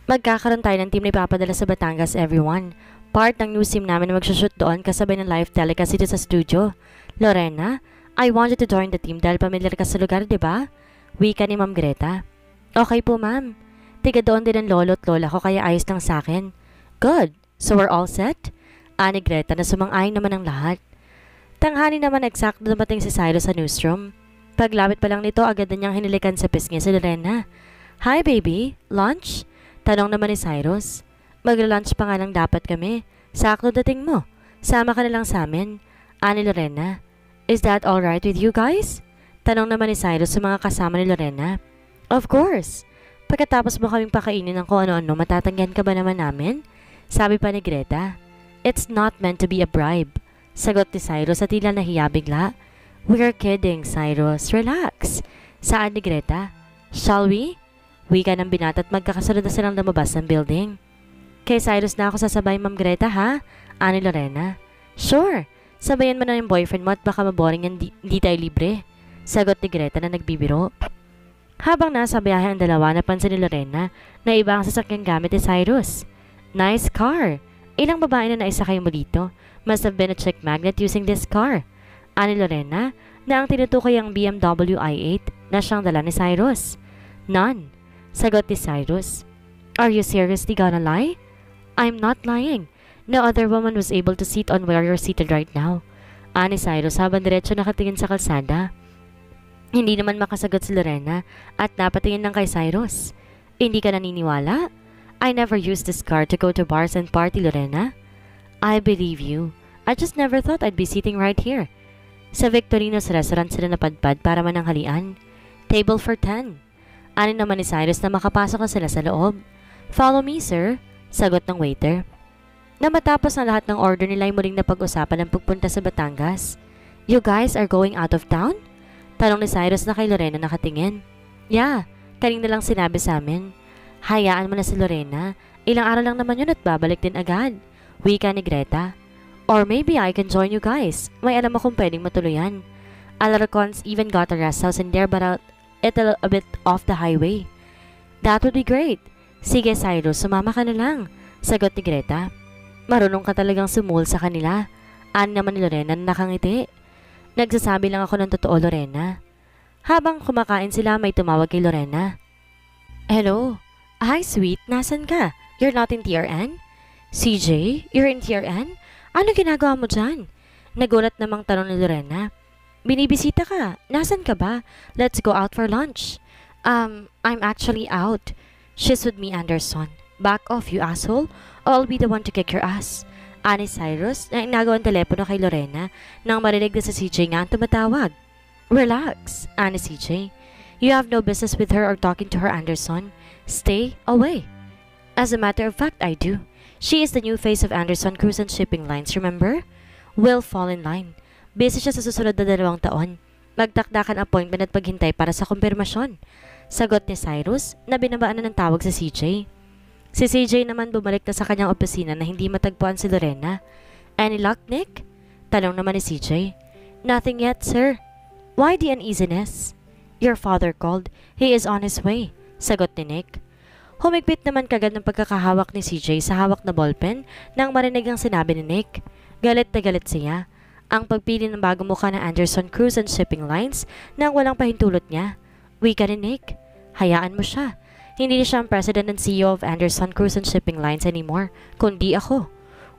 Magkakaroon tayo ng team na ipapadala sa Batangas, everyone. Part ng news team namin na magsushoot doon kasabay ng live telecast dito sa studio. Lorena, I want you to join the team dahil pamilyar ka sa lugar, di ba? Wika ni Ma'am Greta. Okay po, ma'am. Tiga doon din ang lolo at lola ko kaya ayos lang sa akin. Good. So we're all set? Ani Greta na sumang-ayon naman ang lahat. Tanghali naman eksakto dumating si Cyrus sa newsroom. Paglapit pa lang nito, agad na niyang hinilikan sa pisngi si Lorena. Hi, baby. Lunch? Tanong naman ni Cyrus. Magla-lunch pa nga lang dapat kami. Sakto dating mo. Sama ka na lang sa amin. Ani Lorena. Is that alright with you guys? Tanong naman ni Cyrus sa mga kasama ni Lorena. Of course. Pagkatapos mo kaming pakainin ng kung ano-ano, matatanggihan ka ba naman namin? Sabi pa ni Greta. It's not meant to be a bribe. Sagot ni Cyrus at tila nahiya bigla. We're kidding, Cyrus. Relax. Saan ni Greta? Shall we? Wika ng binata at magkakasunod na silang lumabas ng building. Kay Cyrus na ako sasabay, Ma'am Greta, ha? Ani Lorena. Sure. Sabayan mo na yung boyfriend mo at baka maboring yan hindi tayo libre. Sagot ni Greta na nagbibiro. Habang nasa biyahe ang dalawa, napansin ni Lorena na iba ang sasakyang gamit ni Cyrus. Nice car. Ilang babae na naisakay mo dito? Must have been a chick magnet using this car. Ani Lorena na ang tinutukoy ang BMW i8 na siyang dala ni Cyrus. None. Sagot ni Cyrus. Are you seriously gonna lie? I'm not lying. No other woman was able to sit on where you're seated right now. Ani Cyrus habang diretso nakatingin sa kalsada. Hindi naman makasagot si Lorena at napatingin lang kay Cyrus. Hindi ka naniniwala? I never used this car to go to bars and party, Lorena. I believe you. I just never thought I'd be sitting right here. Sa Victorino's restaurant sila napadpad para mananghalian. Table for 10. Ani naman ni Cyrus na makapasok na sila sa loob. Follow me, sir. Sagot ng waiter. Na matapos na lahat ng order nila ay muling napag-usapan ang pagpunta sa Batangas. You guys are going out of town? Tanong ni Cyrus na kay Lorena nakatingin. Yeah, kanina lang sinabi sa amin. Hayaan mo na si Lorena. Ilang araw lang naman yun at babalik din agad. Wika ni Greta. Or maybe I can join you guys. May alam akong pwedeng matuluyan. Alarcons even got a rest house in there but it's a bit off the highway. That would be great. Sige Cyrus, sumama ka na lang. Sagot ni Greta. Marunong ka talagang sumul sa kanila. Ani naman ni Lorena na nakangiti. Nagsasabi lang ako ng totoo, Lorena. Habang kumakain sila, may tumawag kay Lorena. Hello? Hi, sweet. Nasaan ka? You're not in TRN? CJ? You're in TRN? Ano ginagawa mo dyan? Nagulat namang tanong ni Lorena. Binibisita ka. Nasaan ka ba? Let's go out for lunch. I'm actually out. She's with me, Anderson. Back off, you asshole. I'll be the one to kick your ass. Ani Cyrus na inagaw ang telepono kay Lorena nang marinig na sa CJ nga ang tumatawag. Relax, ani CJ. You have no business with her or talking to her, Anderson. Stay away. As a matter of fact, I do. She is the new face of Anderson Cruise and Shipping Lines, remember? We'll fall in line. Busy siya sa susunod na 2 taon. Magtakdakan appointment at paghintay para sa kumpirmasyon. Sagot ni Cyrus na binabaan na ng tawag sa CJ. Si CJ naman bumalik na sa kanyang opisina na hindi matagpuan si Lorena. Any luck, Nick? Tanong naman ni CJ. Nothing yet, sir. Why the uneasiness? Your father called. He is on his way. Sagot ni Nick. Humigpit naman kagad ng pagkakahawak ni CJ sa hawak na ballpen nang marinig ang sinabi ni Nick. Galit na galit siya. Ang pagpili ng bagong mukha ng Anderson Cruise and Shipping Lines nang walang pahintulot niya. Wika ni Nick. Hayaan mo siya. Hindi siya ang president and CEO of Anderson Cruise and Shipping Lines anymore, kundi ako.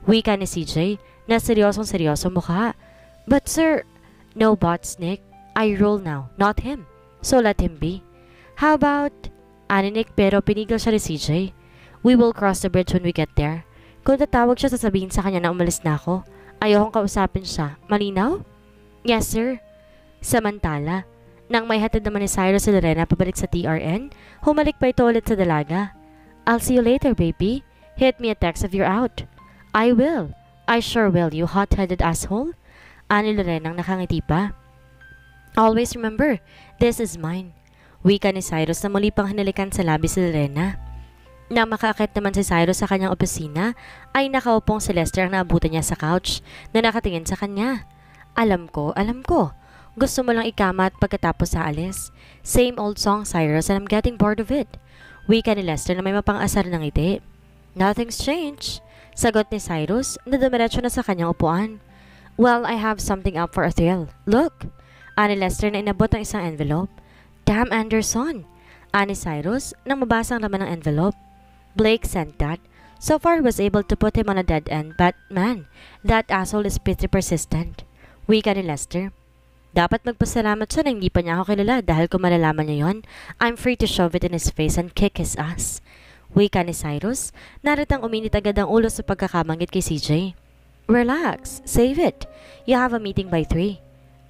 Wika ni CJ na seryosong-seryoso mukha. But sir, no buts, Nick. I rule now, not him. So let him be. How about... Ani Nick pero pinigil siya ni CJ. We will cross the bridge when we get there. Kung tatawag siya sasabihin sa kanya na umalis na ako, ayokong kausapin siya. Malinaw? Yes, sir. Samantala, nang may hatid naman ni Cyrus si Lorena pabalik sa TRN, humalik pa ito ulit sa dalaga. I'll see you later, baby. Hit me a text if you're out. I will. I sure will, you hot-headed asshole. Ani Lorena ang nakangiti pa. Always remember, this is mine. Wika ni Cyrus na muli pang hinalikan sa labi si Lorena. Nang makaakit naman si Cyrus sa kanyang opisina, ay nakaupong si Lester ang naabutan niya sa couch na nakatingin sa kanya. Alam ko. Gusto mo lang ikama at pagkatapos sa alis. Same old song, Cyrus, and I'm getting bored of it. Wika ni Lester na may mapang-asar ng ngiti. Nothing's changed, sagot ni Cyrus na dumiretso na sa kanyang upuan. Well, I have something up for a thrill. Look! Ani Lester na inabot ang isang envelope. Damn Anderson! Ani Cyrus nang mabasa ang laman ng envelope. Blake sent that. So far he was able to put him on a dead end, but man, that asshole is pretty persistent. Wika ni Lester. Dapat magpasalamat siya na hindi pa niya ako kilala dahil kung malalaman niya yon, I'm free to shove it in his face and kick his ass. Wika ni Cyrus, naritang uminit agad ang ulo sa pagkakabanggit kay CJ. Relax, save it. You have a meeting by 3.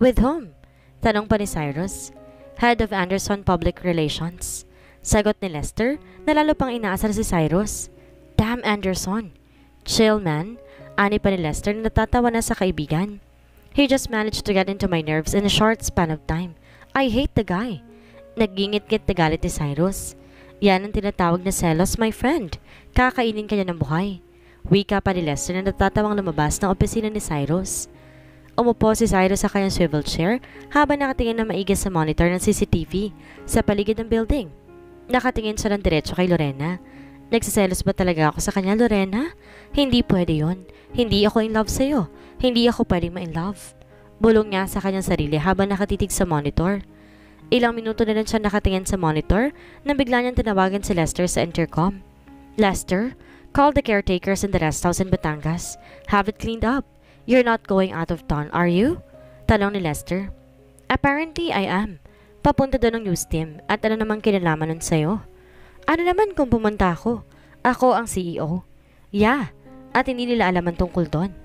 With whom? Tanong pa ni Cyrus. Head of Anderson Public Relations. Sagot ni Lester na lalo pang inaasar si Cyrus. Damn Anderson. Chill man. Ani pa ni Lester na natatawa na sa kaibigan. He just managed to get into my nerves in a short span of time. I hate the guy. Nagingit-ngit na galit ni Cyrus. Yan ang tinatawag na selos, my friend. Kakainin ka niya ng buhay. Wika pa ni Lester na natatawang lumabas ng opisina ni Cyrus. Umupo si Cyrus sa kanyang swivel chair habang nakatingin na maigi sa monitor ng CCTV sa paligid ng building. Nakatingin siya ng diretso kay Lorena. Nagsiselos ba talaga ako sa kanya, Lorena? Hindi pwede yon. Hindi ako in love sa'yo. Hindi ako pwedeng ma-in love. Bulong niya sa kanyang sarili habang nakatitig sa monitor. Ilang minuto na rin siya nakatingin sa monitor nang bigla niyang tinawagan si Lester sa intercom. Lester, call the caretakers in the rest house in Batangas. Have it cleaned up. You're not going out of town, are you? Tanong ni Lester. Apparently, I am. Papunta doon ng news team at ano namang kinalaman nun sa'yo? Ano naman kung pumunta ako? Ako ang CEO. Yeah, at hindi nila alaman tungkol doon.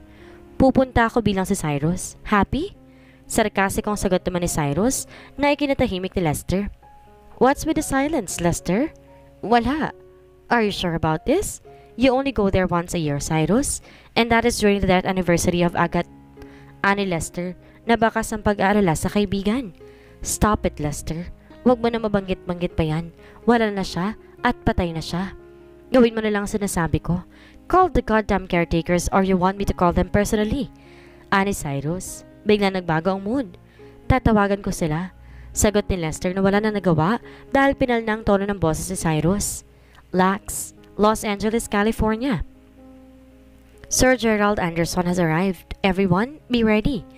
Pupunta ako bilang si Cyrus. Happy? Sarkasikong sagot naman ni Cyrus na ikinatahimik ni Lester. What's with the silence, Lester? Wala. Are you sure about this? You only go there once a year, Cyrus, and that is during the death anniversary of Agat. Ani Lester, na bakas ang pag-aalala sa kaibigan. Stop it, Lester. Huwag mo na mabanggit-banggit pa yan. Wala na siya at patay na siya. Gawin mo na lang sinasabi ko. Call the goddamn caretakers or you want me to call them personally. Ani Cyrus, bigla nagbago ang mood. Tatawagan ko sila. Sagot ni Lester na wala na nagawa dahil pinal na ang tono ng boses ni Cyrus. Lax, Los Angeles, California. Sir Gerald Anderson has arrived. Everyone, be ready.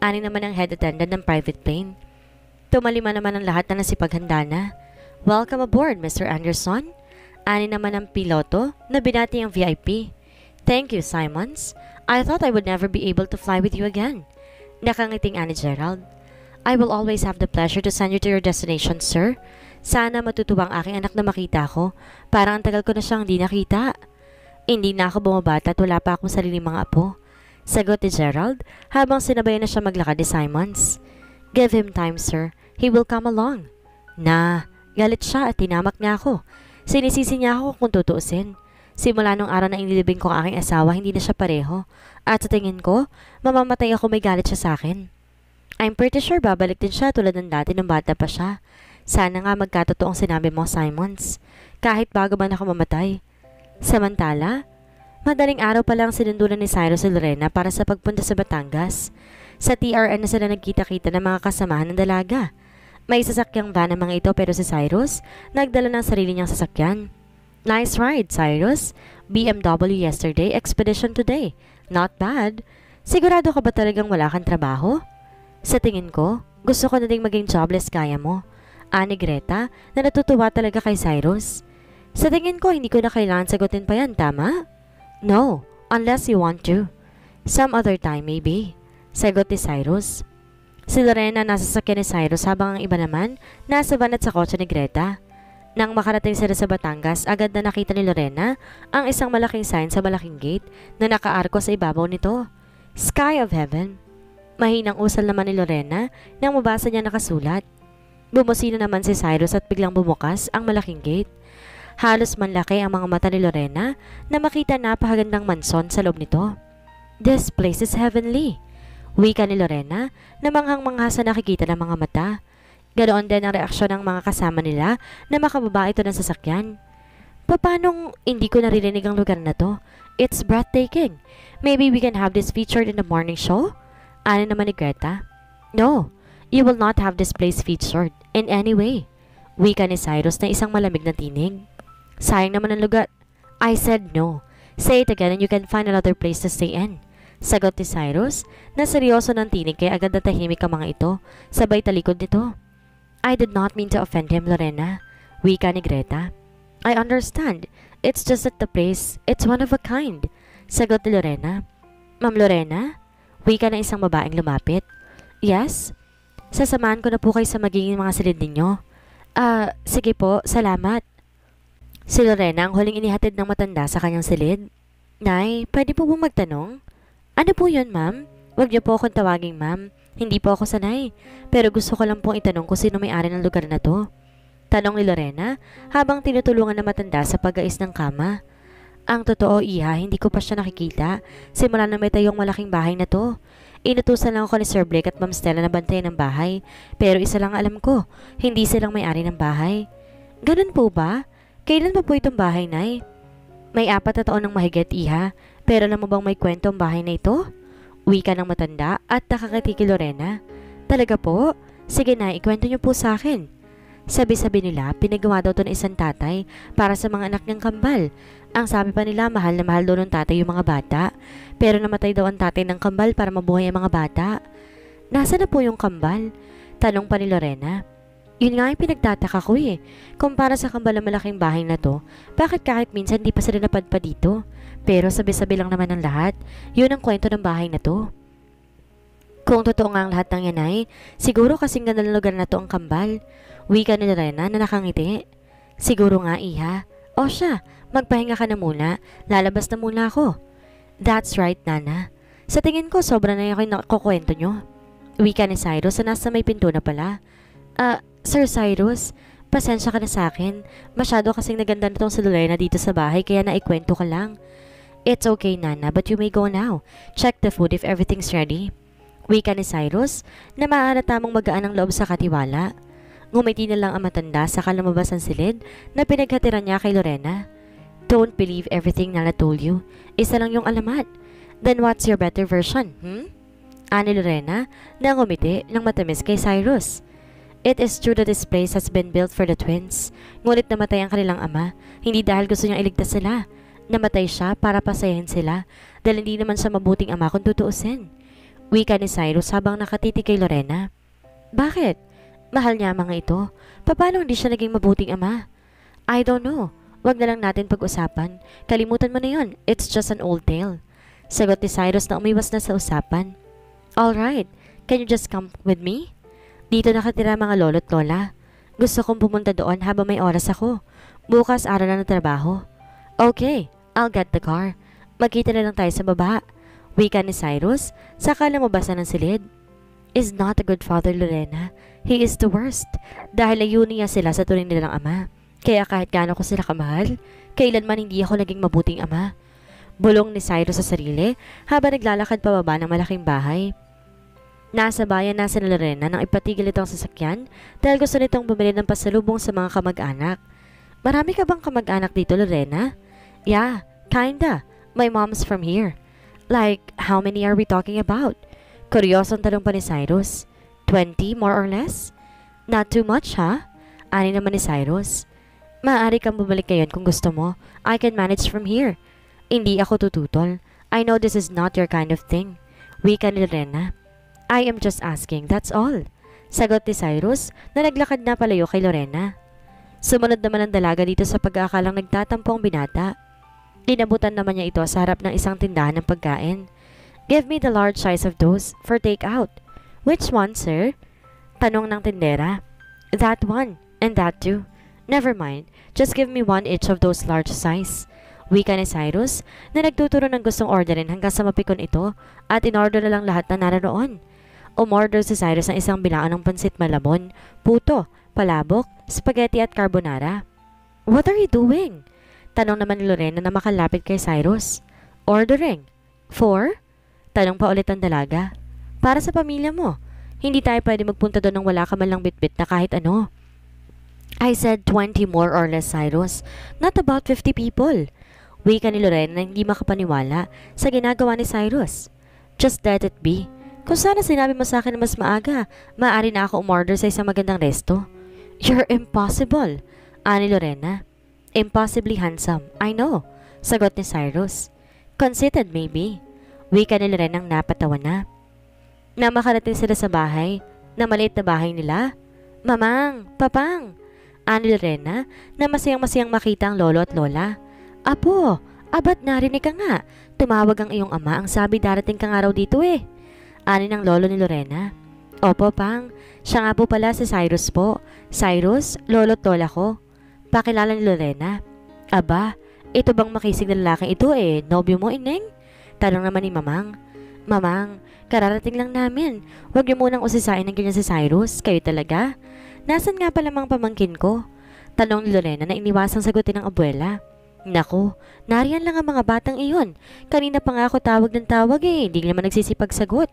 Ani naman ang head attendant ng private plane. Tumalima naman ang lahat na nasipaghanda na. Welcome aboard, Mr. Anderson. Ani naman ang piloto na binati ang VIP. Thank you, Simons. I thought I would never be able to fly with you again. Nakangiting ani Gerald. I will always have the pleasure to send you to your destination, sir. Sana matutuwa ang aking anak na makita ko. Parang ang tagal ko na siyang hindi nakita. Hindi na ako bumabata at wala pa akong sariling mga apo. Sagot ni Gerald habang sinabayan na siya maglakad ni Simons. Give him time, sir. He will come along. Galit siya at tinamak niya ako. Sinisisi niya ako kung tutuusin. Simula nung araw na inilibing ko ang aking asawa, hindi na siya pareho. At sa tingin ko, mamamatay ako may galit siya sa akin. I'm pretty sure babalik din siya tulad ng dati nung bata pa siya. Sana nga magkatotoong sinabi mo, Simons. Kahit bago man ako mamatay. Samantala, madaling araw pa lang sinundulan ni Cyrus at Lorena para sa pagpunta sa Batangas. Sa TRN na sila nagkita-kita ng mga kasamahan ng dalaga. May sasakyang van ng mga ito pero si Cyrus, nagdala ng sarili niyang sasakyan. Nice ride, Cyrus. BMW yesterday, expedition today. Not bad. Sigurado ka ba talagang wala kang trabaho? Sa tingin ko, gusto ko na ding maging jobless gaya mo. Ani Greta, na natutuwa talaga kay Cyrus. Sa tingin ko, hindi ko na kailangan sagutin pa yan, tama? No, unless you want to. Some other time, maybe. Sagot ni Cyrus. Si Lorena nasa sakyan ni Cyrus habang ang iba naman nasa van at sa kotse ni Greta. Nang makarating sila sa Batangas, agad na nakita ni Lorena ang isang malaking sign sa malaking gate na nakaarko sa ibabaw nito. Sky of Heaven. Mahinang usal naman ni Lorena nang mabasa niya nakasulat. Bumusina naman si Cyrus at biglang bumukas ang malaking gate. Halos manlaki ang mga mata ni Lorena na makita napakagandang manson sa loob nito. This place is heavenly. Wika ni Lorena na manghang-mangha sa nakikita ng mga mata. Ganoon din ang reaksyon ng mga kasama nila na makababa ito ng sasakyan. Papanong hindi ko naririnig ang lugar na to? It's breathtaking. Maybe we can have this featured in the morning show? Ano naman ni Greta? No, you will not have this place featured in any way. Wika ni Cyrus na isang malamig na tinig. Sayang naman ang lugar. I said no. Say it again and you can find another place to stay in. Sagot ni Cyrus na seryoso ng tinig kaya agad natahimik ang mga ito, sabay talikod nito. I did not mean to offend him, Lorena. Wika ni Greta. I understand. It's just that the place, it's one of a kind. Sagot ni Lorena. Ma'am Lorena? Wika na isang babaeng lumapit. Yes? Sasamahan ko na po kayo sa magiging mga silid ninyo. Sige po, salamat. Si Lorena ang huling inihatid ng matanda sa kanyang silid. Nay, pwede po bang magtanong? Ano po yun, ma'am? Huwag niyo po akong tawaging ma'am. Hindi po ako sanay. Pero gusto ko lang pong itanong kung sino may-ari ng lugar na to. Tanong ni Lorena habang tinutulungan ng matanda sa pag-ais ng kama. Ang totoo, iha, hindi ko pa siya nakikita. Simula na may tayong malaking bahay na to. Inutusan lang ako ni Sir Blake at Ma'am Stella na bantayan ng bahay. Pero isa lang alam ko, hindi silang may-ari ng bahay. Ganun po ba? Kailan pa po itong bahay, Nay? May 4 na taon ng mahigit, iha. Pero alam mo bang may kwento ang bahay na ito? Wika ng matanda at nakakati kay Lorena. Talaga po? Sige na, ikwento niyo po sa akin. Sabi-sabi nila, pinagawa daw to ng isang tatay para sa mga anak niyang kambal. Ang sabi pa nila, mahal na mahal daw ng tatay yung mga bata. Pero namatay daw ang tatay ng kambal para mabuhay ang mga bata. Nasaan na po yung kambal? Tanong pa ni Lorena. Yun nga yung pinagtataka ko eh. Kumpara sa kambal ng malaking bahay na to, bakit kahit minsan di pa sila napadpa dito? Pero sabi-sabi lang naman ng lahat, yun ang kwento ng bahay na to. Kung totoo nga ang lahat ng yan ay, siguro kasing ganda ng lugar na to ang kambal. Wika ni Lorena na nakangiti. Siguro nga, iha. O siya, magpahinga ka na muna. Lalabas na muna ako. That's right, Nana. Sa tingin ko, sobra na yung nakukwento nyo. Wika ni Cyrus na nasa may pinto na pala. Sir Cyrus, pasensya ka na sa akin. Masyado kasing naganda na tong si Lorena dito sa bahay kaya naikwento ka lang. It's okay, Nana, but you may go now. Check the food if everything's ready. Wika ni Cyrus na maaratamang magaan ang loob sa katiwala. Ngumiti na lang ang matanda sa lumabas ang silid na pinaghatiran niya kay Lorena. Don't believe everything Nana told you. Isa lang yung alamat. Then what's your better version, Ani Lorena na ngumiti ng matamis kay Cyrus. It is true that this place has been built for the twins. Ngunit namatay ang kanilang ama, hindi dahil gusto niyang iligtas sila. Namatay siya para pasayahin sila dahil hindi naman siya mabuting ama kung tutuusin. Wika ni Cyrus habang nakatitig kay Lorena. Bakit? Mahal niya ang mga ito. Paano hindi siya naging mabuting ama? I don't know. Wag na lang natin pag-usapan. Kalimutan mo na yun. It's just an old tale. Sagot ni Cyrus na umiwas na sa usapan. Alright, can you just come with me? Dito nakatira mga lolo't lola. Gusto kong pumunta doon habang may oras ako. Bukas araw na ng trabaho. Okay, I'll get the car. Magkita na lang tayo sa baba. Wika ni Cyrus, saka lumabasan ng silid. Is not a good father, Lorena. He is the worst. Dahil layunin niya sila sa turing nilang ama. Kaya kahit gaano ko sila kamahal, kailanman hindi ako naging mabuting ama. Bulong ni Cyrus sa sarili habang naglalakad pababa ng malaking bahay. Nasa bayan na si Lorena nang ipatigil itong sasakyan dahil gusto nitong bumili ng pasalubong sa mga kamag-anak. Marami ka bang kamag-anak dito, Lorena? Yeah, kinda. My mom's from here. Like, how many are we talking about? Kuryosong tanong pa ni Cyrus. 20 more or less? Not too much, ha? Ani naman ni Cyrus. Maaari kang bumalik ngayon kung gusto mo. I can manage from here. Hindi ako tututol. I know this is not your kind of thing. Wika ni Lorena. I am just asking, that's all. Sagot ni Cyrus na naglakad na palayo kay Lorena. Sumunod naman ang dalaga dito sa pag-aakalang nagtatampong binata. Inabutan naman niya ito sa harap ng isang tindahan ng pagkain. Give me the large size of those for take-out. Which one, sir? Tanong ng tindera. That one, and that too. Never mind, just give me one each of those large size. Wika ni Cyrus na nagtuturo ng gustong orderin hanggang sa mapikon ito at in-order na lang lahat na naroon. Umorder si Cyrus ng isang bilaan ng pansit malabon, puto, palabok, spaghetti at carbonara. What are you doing? Tanong naman ni Lorena na makalapit kay Cyrus. Ordering. For? Tanong pa ulit ang dalaga. Para sa pamilya mo. Hindi tayo pwede magpunta doon nang wala ka man lang bitbit na kahit ano. I said 20 more or less, Cyrus. Not about 50 people. Wika ni Lorena na hindi makapaniwala sa ginagawa ni Cyrus. Just let it be. Kung sana sinabi mo sa akin na mas maaga, maaari na ako umorder sa isang magandang resto. You're impossible, ani Lorena. Impossibly handsome, I know, sagot ni Cyrus. Conceited maybe. Wika ni Lorenang napatawa na. Na makarating sila sa bahay, na maliit na bahay nila. Mamang, papang, ani Lorena na masayang-masayang makita ang lolo at lola. Apo, abat narinig ka nga. Tumawag ang iyong ama, ang sabi darating ka nga raw dito eh. Ani ng lolo ni Lorena. Opo, pang. Siya nga po pala si Cyrus po. Cyrus, lolo at lola ko. Pakilala ni Lorena. Aba, ito bang makisig na lalaking ito eh? Nobyo mo, ineng? Tanong naman ni Mamang. Mamang, kararating lang namin. Huwag niyo munang usisain ng ganyan si Cyrus. Kayo talaga? Nasaan nga pala mang pamangkin ko? Tanong ni Lorena na iniwasang sagutin ng abuela. Naku, nariyan lang ang mga batang iyon. Kanina pa nga ako tawag ng tawag eh. Hindi naman nagsisipag sagot.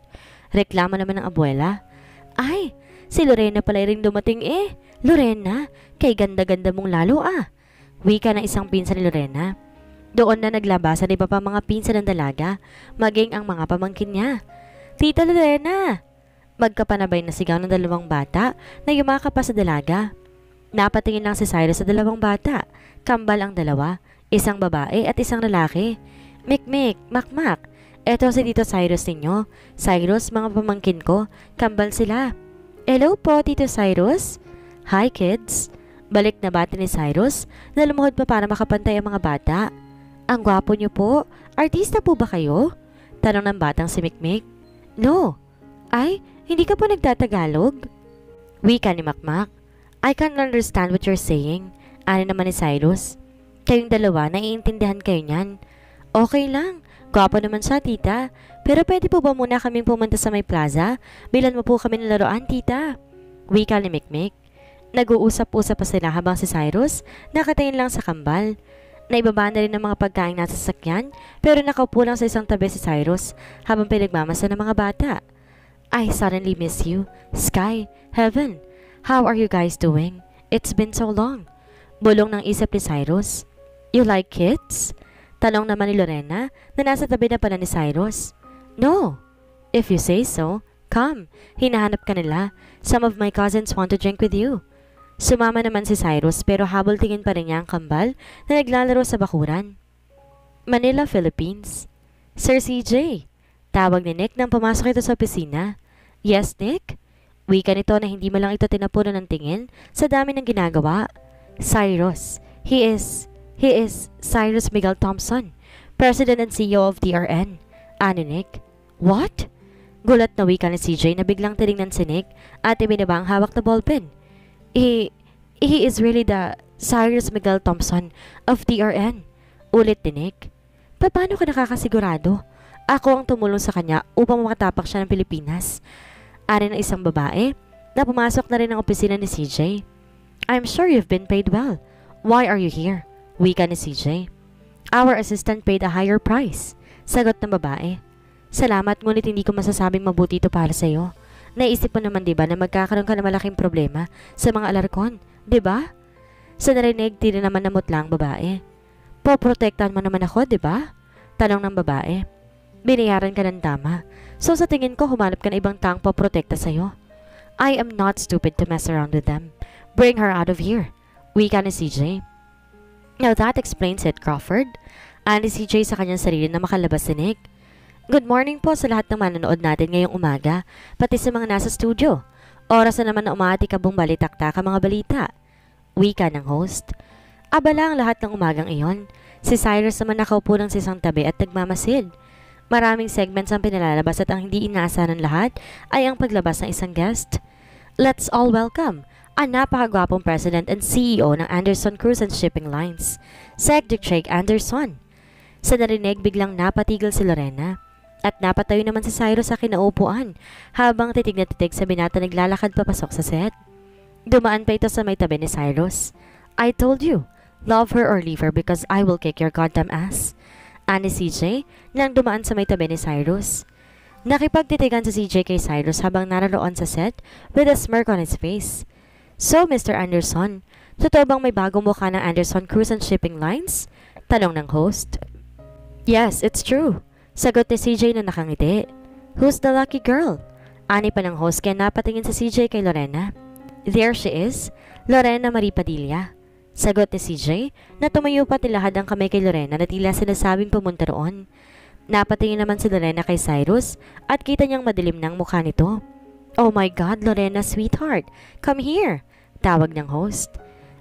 Reklamo naman ng abuela. Ay, si Lorena pala rin dumating eh. Lorena, kay ganda-ganda mong lalo ah. Wika ng isang pinsan ni Lorena. Doon na naglabasan iba pa mga pinsan ng dalaga, maging ang mga pamangkin niya. Tita Lorena! Magkapanabay na sigaw ng dalawang bata na yumakap pa sa dalaga. Napatingin lang si Cyrus sa dalawang bata. Kambal ang dalawa, isang babae at isang lalaki. Mikmik, makmak. Eto si Tito Cyrus ninyo. Cyrus, mga pamangkin ko, kambal sila. Hello po, Tito Cyrus. Hi kids. Balik na bati ni Cyrus na lumuhod pa para makapantay ang mga bata. Ang gwapo niyo po. Artista po ba kayo? Tanong ng batang si Mikmik. No. Ay, hindi ka po nagtatagalog? Wika ni Makmak. I can't understand what you're saying. Ano naman ni Cyrus? Kayong dalawa, naiintindihan kayo niyan. Okay lang. Gwapo naman siya, tita. Pero pwede po ba muna kaming pumunta sa may plaza? Bilan mo po kami ng laruan, tita. Wika ni Mikmik. Nag-uusap-usap pa sila habang si Cyrus nakatingin lang sa kambal. Naibaba na rin ng mga pagkain nasa sasakyan pero nakaupo lang sa isang tabi si Cyrus habang pinagmamasa ng mga bata. I suddenly miss you. Sky, Heaven, how are you guys doing? It's been so long. Bulong ng isip ni Cyrus. You like kids? Tanong naman ni Lorena na nasa tabi na pala ni Cyrus. No. If you say so, come. Hinahanap ka nila. Some of my cousins want to drink with you. Sumama naman si Cyrus pero habol tingin pa rin niya ang kambal na naglalaro sa bakuran. Manila, Philippines. Sir CJ. Tawag ni Nick nang pumasok ito sa opisina. Yes, Nick? Wika nito na hindi malang ito tinapuno ng tingin sa dami ng ginagawa. Cyrus. He is Cyrus Miguel Thompson, President and CEO of DRN. Ano, Nick? What? Gulat na wika ni CJ na biglang tinignan si Nick at ibinaba ang hawak na ballpen. He is really the Cyrus Miguel Thompson of DRN. Ulit ni Nick. Paano ka nakakasigurado? Ako ang tumulong sa kanya upang makatapak siya ng Pilipinas. Ari ng isang babae na pumasok na rin ang opisina ni CJ. I'm sure you've been paid well. Why are you here? Wika ni CJ. Our assistant paid a higher price. Sagot ng babae. Salamat, ngunit hindi ko masasabing mabuti ito para sa'yo. Naisip mo naman diba na magkakaroon ka ng malaking problema sa mga alarkon, diba? Sa narinig, tila naman namutla ang babae. Poprotektahan mo naman ako, diba? Tanong ng babae. Binayaran ka ng tama. So sa tingin ko, humanap ka na ibang taong poprotekta sa'yo. I am not stupid to mess around with them. Bring her out of here. Wika ni CJ. Now that explains it, Crawford. Ani CJ sa kanyang sarili na makalabas si Nick. Good morning po sa lahat ng manonood natin ngayong umaga, pati sa mga nasa studio. Oras na naman na umaatikabong balitaktak ang mga balita. Wika ng host. Abala ang lahat ng umagang iyon. Si Cyrus naman nakaupo lang sa isang tabi at nagmamasid. Maraming segments ang pinalalabas at ang hindi inaasahan ng lahat ay ang paglabas ng isang guest. Let's all welcome ang napakagwapong President and CEO ng Anderson Cruise and Shipping Lines, Sec. Jake Anderson. Sa narinig, biglang napatigil si Lorena. At napatayo naman si Cyrus sa kinaupuan habang titig na titig sa binata naglalakad papasok sa set. Dumaan pa ito sa may tabi ni Cyrus. I told you, love her or leave her because I will kick your goddamn ass. Ani CJ nang dumaan sa may tabi ni Cyrus. Nakipagtitigan si CJ kay Cyrus habang naroon sa set with a smirk on his face. So, Mr. Anderson, totoo bang may bagong mukha ng Anderson Cruise and Shipping Lines? Tanong ng host. Yes, it's true. Sagot ni CJ na nakangiti. Who's the lucky girl? Ani pa ng host kaya napatingin si CJ kay Lorena. There she is, Lorena Marie Padilla. Sagot ni CJ na tumayo pa tilahad ang kamay kay Lorena na tila sinasabing pumunta roon. Napatingin naman si Lorena kay Cyrus at kita niyang madilim ng mukha nito. Oh my God, Lorena, sweetheart, come here, tawag ng host.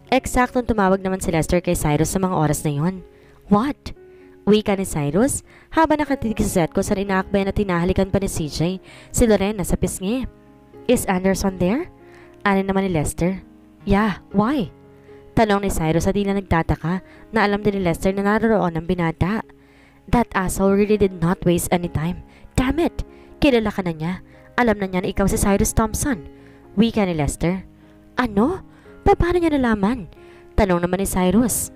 Eksaktong tumawag naman si Lester kay Cyrus sa mga oras na yon. What? Wika ni Cyrus habang nakatitig sa set ko sa inaakbayan at tinahalikan pa ni CJ si Lorena sa pisngi. Is Anderson there? Ano naman ni Lester? Yeah, why? Tanong ni Cyrus at tila nagtataka na alam din ni Lester na naroon ang binata. That asshole really did not waste any time. Damn it! Kilala ka na niya. Alam na niya na ikaw si Cyrus Thompson. Wika ni Lester. Ano? Paano niya nalaman? Tanong naman ni Cyrus.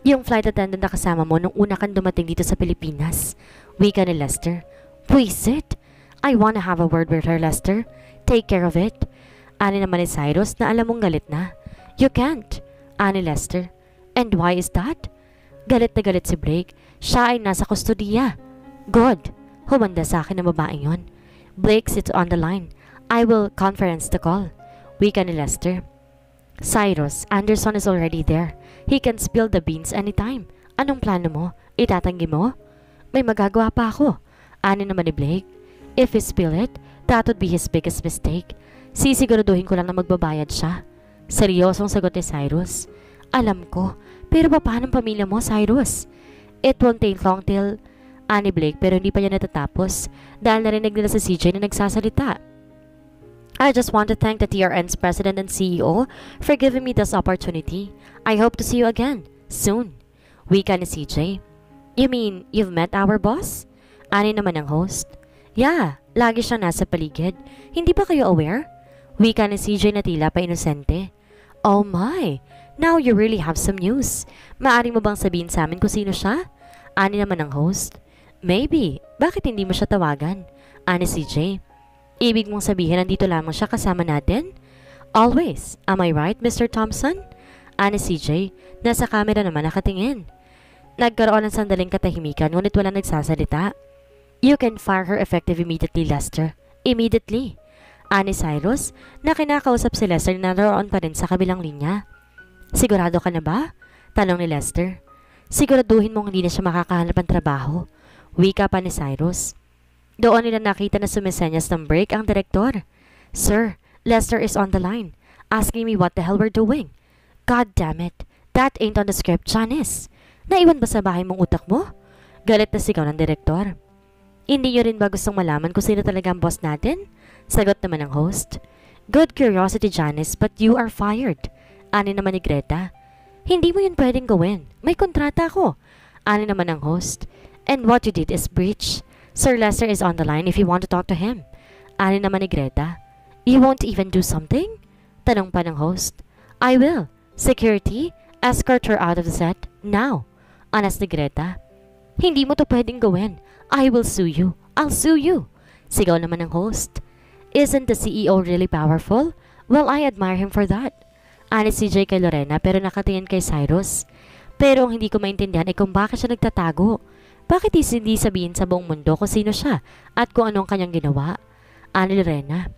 Yung flight attendant na kasama mo nung una kang dumating dito sa Pilipinas. Wika ni Lester. Buisit! I wanna have a word with her, Lester. Take care of it. Ani naman ni Cyrus na alam mong galit na. You can't. Ani Lester. And why is that? Galit na galit si Blake. Siya ay nasa kustodiya. Good. Humanda sa akin ang babaeng yon. Blake sits on the line. I will conference the call. Wika ni Lester. Cyrus, Anderson is already there. He can spill the beans anytime. Anong plano mo? Itatanggi mo? May magagawa pa ako. Ani naman ni Blake. If he spill it, that would be his biggest mistake. Sisiguraduhin ko lang na magbabayad siya. Seryosong sagot ni Cyrus. Alam ko, pero paano ang pamilya mo, Cyrus? It won't take long till... Ani Blake pero hindi pa niya natatapos dahil narinig nila sa CJ na nagsasalita. I just want to thank the TRN's president and CEO for giving me this opportunity. I hope to see you again, soon. Wika ni CJ. You mean, you've met our boss? Ani naman ang host. Yeah, lagi siya nasa paligid. Hindi ba kayo aware? Wika ni CJ na tila pa inosente. Oh my, now you really have some news. Maaari mo bang sabihin sa amin kung sino siya? Ani naman ang host. Maybe, bakit hindi mo siya tawagan? Ani CJ. Ibig mong sabihin nandito lamang siya kasama natin? Always. Am I right, Mr. Thompson? Ani CJ, nasa camera naman nakatingin. Nagkaroon ng sandaling katahimikan ngunit wala nagsasalita. You can fire her effective immediately, Lester. Immediately. Ani Cyrus, na kinakausap si Lester na naroon pa rin sa kabilang linya. Sigurado ka na ba? Tanong ni Lester. Siguraduhin mong hindi na siya makakahanap ng trabaho. Wika pa ni Cyrus. Doon nila nakita na sumisenyas ng break ang direktor. Sir, Lester is on the line, asking me what the hell we're doing. God damn it, that ain't on the script, Janice. Naiwan ba sa bahay mong utak mo? Galit na sigaw ng direktor. Hindi nyo rin ba gustong malaman kung sino talaga ang boss natin? Sagot naman ng host. Good curiosity, Janice, but you are fired. Ani naman ni Greta. Hindi mo yun pwedeng gawin. May kontrata ako. Ani naman ng host. And what you did is breach. Sir Lester is on the line if you want to talk to him. Ani naman ni Greta. You won't even do something? Tanong pa ng host. I will. Security, escort her out of the set, now. Anas ni Greta. Hindi mo to pwedeng gawin. I will sue you. I'll sue you. Sigaw naman ng host. Isn't the CEO really powerful? Well, I admire him for that. Ani CJ kay Lorena pero nakatingin kay Cyrus. Pero ang hindi ko maintindihan ay kung bakit siya nagtatago. Bakit hindi sabihin sa buong mundo kung sino siya at kung anong kanyang ginawa? Ani Lorena.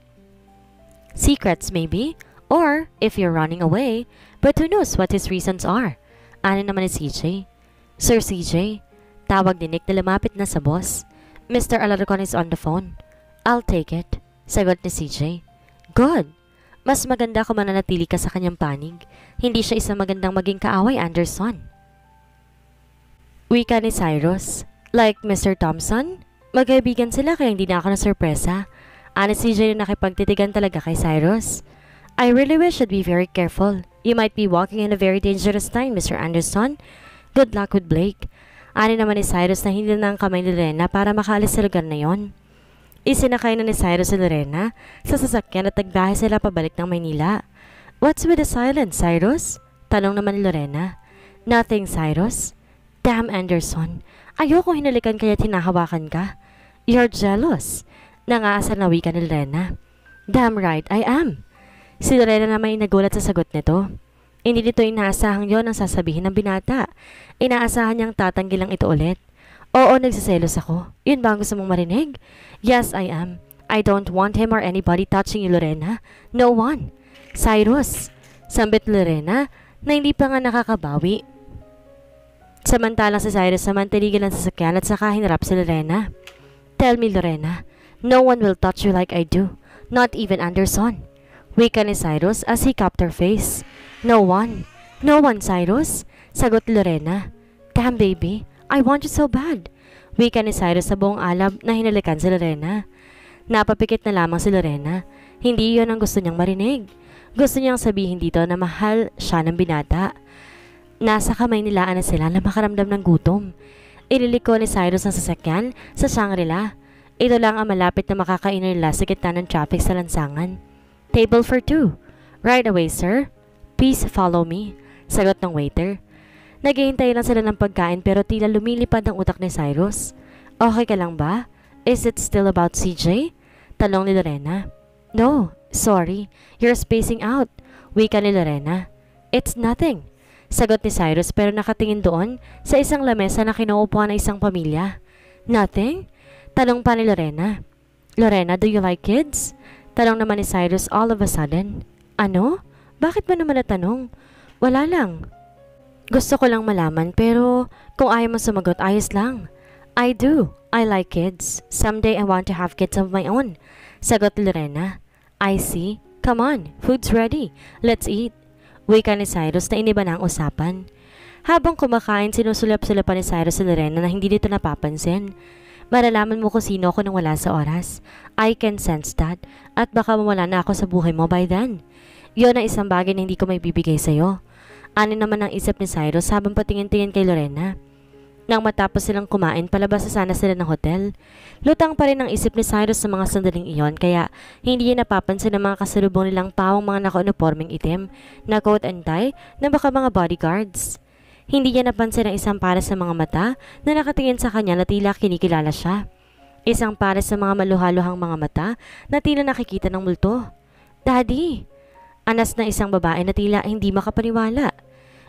Secrets maybe? Or if you're running away, but who knows what his reasons are? Ani naman ni CJ. Sir CJ, tawag ni Nick na lumapit na sa boss. Mr. Alarcon is on the phone. I'll take it. Sagot ni CJ. Good. Mas maganda kung mananatili ka sa kanyang panig. Hindi siya isang magandang maging kaaway, Anderson. Wika ni Cyrus. Like Mr. Thompson? Magkaibigan sila kaya hindi na ako na-surpresa. Ani CJ na nakipagtitigan talaga kay Cyrus. I really wish you'd be very careful. You might be walking in a very dangerous time, Mr. Anderson. Good luck with Blake. Ani naman ni Cyrus na hindi na ang kamay ni Lorena para makaalis sa lugar na yon. Isinakay na ni Cyrus si Lorena sa sasakyan at nagbiyahe sila pabalik ng Maynila. What's with the silence, Cyrus? Tanong naman ni Lorena. Nothing, Cyrus. Damn, Anderson. Ayoko hinalikan kaya tinahawakan ka. You're jealous. Nangaasar na wika ni Lorena. Damn right, I am. Si Lorena naman ay nagulat sa sagot nito. Hindi nito inaasahang yon ang sasabihin ng binata. Inaasahan niyang tatanggi lang ito ulit. Oo, nagsiselos ako. Yun ba ang gusto mong marinig? Yes, I am. I don't want him or anybody touching you, Lorena. No one. Cyrus. Sambit Lorena na hindi pa nga nakakabawi. Samantalang si Cyrus naman tinigilan ang sasakyan at saka hinarap si Lorena. Tell me, Lorena, no one will touch you like I do, not even Anderson. Wika ni Cyrus as he cupped her face. No one. No one, Cyrus. Sagot ni Lorena. Damn baby, I want you so bad. Wika ni Cyrus sa buong alab na hinalikan si Lorena. Napapikit na lamang si Lorena. Hindi yon ang gusto niyang marinig. Gusto niyang sabihin dito na mahal siya ng binata. Nasa kamay nilaan na sila na makaramdam ng gutom. Ililiko ni Cyrus ang sasakyan sa Shangri-La. Ito lang ang malapit na makakainan nila sa gitna ng traffic sa lansangan. Table for two. Right away, sir. Please follow me. Sagot ng waiter. Naghihintay lang sila ng pagkain pero tila lumilipad ang utak ni Cyrus. Okay ka lang ba? Is it still about CJ? Tanong ni Lorena. No, sorry. You're spacing out. Wika ni Lorena. It's nothing. Sagot ni Cyrus pero nakatingin doon sa isang lamesa na kinuupuan ng isang pamilya. Nothing? Tanong pa ni Lorena. Lorena, do you like kids? Tanong naman ni Cyrus all of a sudden. Ano? Bakit ba naman natanong? Wala lang. Gusto ko lang malaman pero kung ayaw mo sumagot, ayos lang. I do. I like kids. Someday I want to have kids of my own. Sagot ni Lorena. I see. Come on, food's ready. Let's eat. Wika ni Cyrus na iniba na ang usapan. Habang kumakain, sinusulap-sulapan ni Cyrus si Lorena na hindi dito napapansin. Malalaman mo kung sino ako nang wala sa oras. I can sense that. At baka mawala na ako sa buhay mo by then. Yon ang isang bagay na hindi ko may bibigay sa'yo. Ano naman ang isip ni Cyrus habang patingin-tingin kay Lorena. Nang matapos silang kumain, palabas na sana sila ng hotel. Lutang pa rin ang isip ni Cyrus sa mga sandaling iyon kaya hindi niya napapansin ang mga kasalubong nilang pawang mga naka-uniforming itim na coat and tie na baka mga bodyguards. Hindi niya napansin ang isang pares sa mga mata na nakatingin sa kanya na tila kinikilala siya. Isang pares sa mga maluhaluhang mga mata na tila nakikita ng multo. Daddy! Anas na isang babae na tila hindi makapaniwala.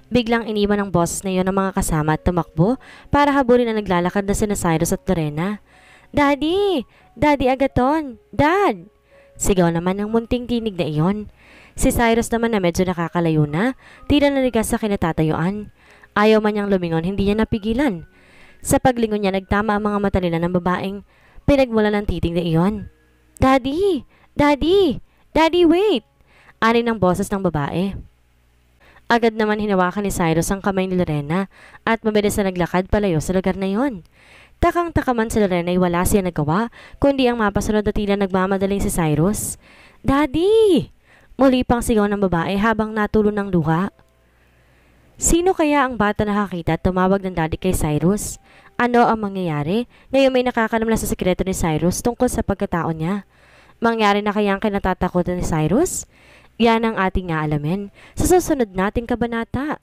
Biglang iniwan ng boss na yon ang mga kasama at tumakbo para habulin ang naglalakad na sina Cyrus at Lorena. Daddy! Daddy Agaton! Dad! Sigaw naman ng munting tinig na iyon. Si Cyrus naman na medyo nakakalayo na, tila naligas sa kinatatayuan. Ayaw man niyang lumingon, hindi niya napigilan. Sa paglingon niya, nagtama ang mga mata nila ng babaeng pinagmula ng titig na iyon. Daddy! Daddy! Daddy, wait! Ani ng boses ng babae. Agad naman hinawakan ni Cyrus ang kamay ni Lorena at mabilis na naglakad palayo sa lugar na iyon. Takang-taka man si Lorena ay wala siya nagawa kundi ang mapasunod na tila nagmamadaling si Cyrus. Daddy! Muli pang sigaw ng babae habang natulo ng luha. Sino kaya ang bata nakakita at tumawag ng daddy kay Cyrus? Ano ang mangyayari? Ngayon may nakakalam na sa sekreto ni Cyrus tungkol sa pagkatao niya. Mangyari na kaya ang kinatatakutan ni Cyrus? Yan ang ating aalamin sa susunod nating kabanata.